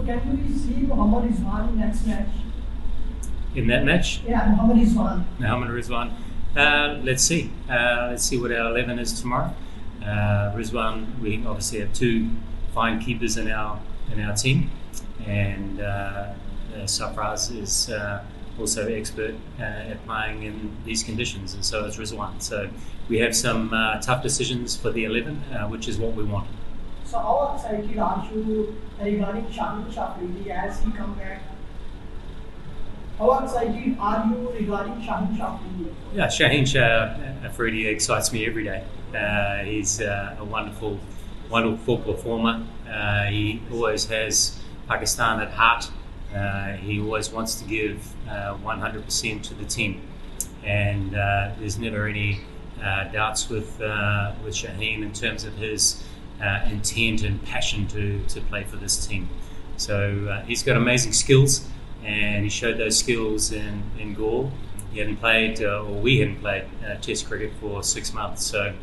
can we see Mohammad Rizwan in next match? In that match, Yeah, Mohammad Rizwan. Mohammad Rizwan. Let's see. Let's see what our 11 is tomorrow. Rizwan, we obviously have two fine keepers in our team, and Safraz is also expert at playing in these conditions, and so is Rizwan. So we have some tough decisions for the 11, which is what we want. So how excited are you regarding Shaheen Shafridi as he come back? How excited are you regarding Shaheen Shafridi? Yeah, Shaheen Afridi excites me every day. He's a wonderful football performer. He always has Pakistan at heart. He always wants to give 100% to the team, and there's never any doubts with Shaheen in terms of his intent and passion to play for this team. So he's got amazing skills, and he showed those skills in Galle. He hadn't played, or we hadn't played Test cricket for 6 months, so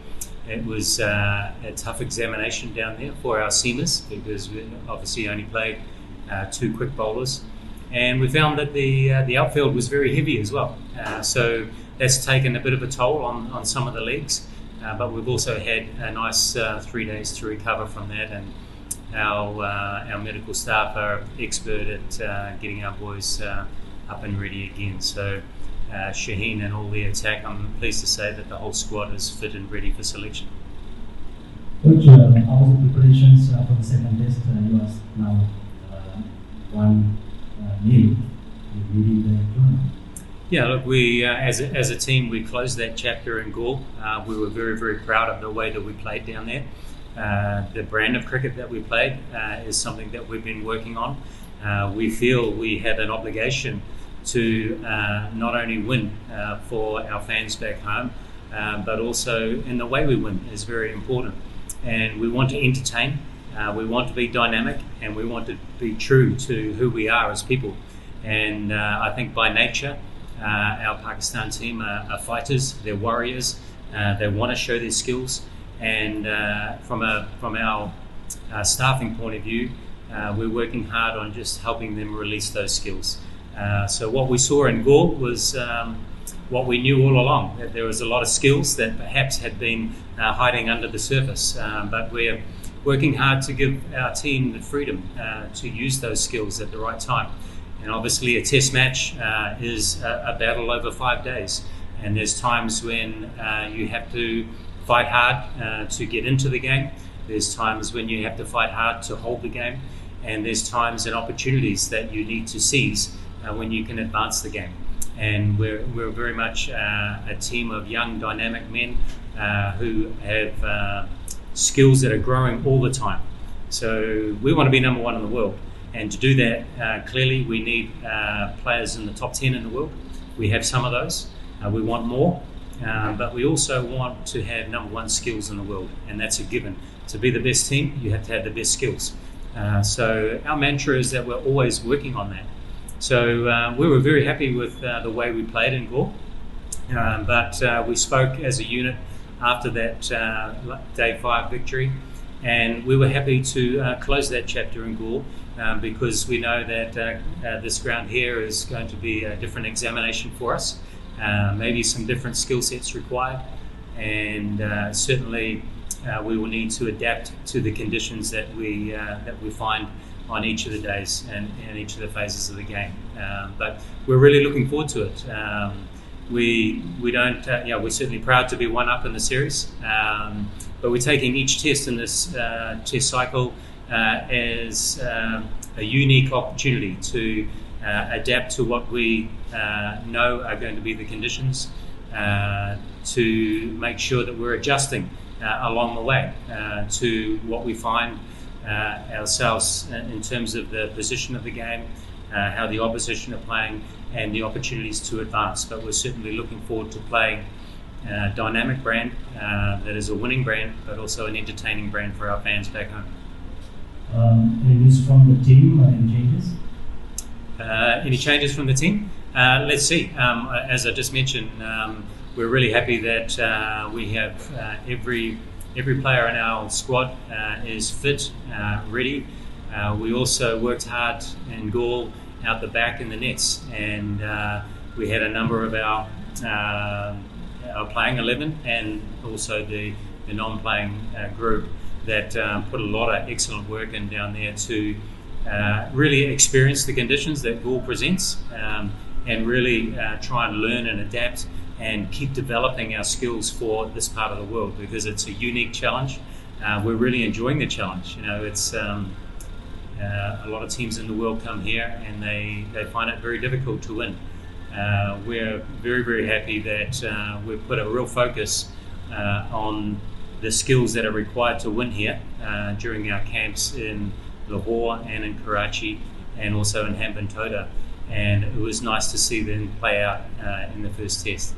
it was a tough examination down there for our seamers, because we obviously only played 2 quick bowlers, and we found that the outfield was very heavy as well. So that's taken a bit of a toll on some of the legs, but we've also had a nice 3 days to recover from that, and our medical staff are expert at getting our boys up and ready again. So Shaheen and all the attack, I'm pleased to say that the whole squad is fit and ready for selection. Coach, how was the preparations for the second test? You are now 1-0 leading the tournament. Yeah, look, we as a team, we closed that chapter in Galle. We were very, very proud of the way that we played down there. The brand of cricket that we played is something that we've been working on. We feel we have an obligation to not only win for our fans back home, but also in the way we win is very important. And we want to entertain, we want to be dynamic, and we want to be true to who we are as people. And I think by nature, our Pakistan team are fighters, they're warriors, they want to show their skills. And from our staffing point of view, we're working hard on just helping them release those skills. So what we saw in Galle was what we knew all along, that there was a lot of skills that perhaps had been hiding under the surface, but we're working hard to give our team the freedom to use those skills at the right time. And obviously a test match is a battle over 5 days, and there's times when you have to fight hard to get into the game. There's times when you have to fight hard to hold the game, and there's times and opportunities that you need to seize when you can advance the game. And we're very much a team of young, dynamic men who have skills that are growing all the time. So we want to be number 1 in the world, and to do that, clearly we need players in the top 10 in the world. We have some of those. We want more. But we also want to have number 1 skills in the world, and that's a given. To be the best team, you have to have the best skills. So our mantra is that we're always working on that. So we were very happy with the way we played in Galle, but we spoke as a unit after that day 5 victory, and we were happy to close that chapter in Galle because we know that this ground here is going to be a different examination for us. Maybe some different skill sets required, and certainly we will need to adapt to the conditions that we find on each of the days and each of the phases of the game. But we're really looking forward to it. We're certainly proud to be 1 up in the series, but we're taking each test in this test cycle as a unique opportunity to adapt to what we know are going to be the conditions, to make sure that we're adjusting along the way to what we find ourselves in terms of the position of the game, how the opposition are playing, and the opportunities to advance. But we're certainly looking forward to playing a dynamic brand that is a winning brand, but also an entertaining brand for our fans back home. Any news from the team? Any changes? Any changes from the team? Let's see. As I just mentioned, we're really happy that we have every player in our squad is fit, ready. We also worked hard in Gaul out the back in the nets, and we had a number of our playing 11 and also the non-playing group that put a lot of excellent work in down there to really experience the conditions that Gaul presents, and really try and learn and adapt and keep developing our skills for this part of the world, because it's a unique challenge. We're really enjoying the challenge. It's a lot of teams in the world come here and they find it very difficult to win. We're very, very happy that we've put a real focus on the skills that are required to win here during our camps in Lahore and in Karachi and also in Hambantota. And it was nice to see them play out in the first test.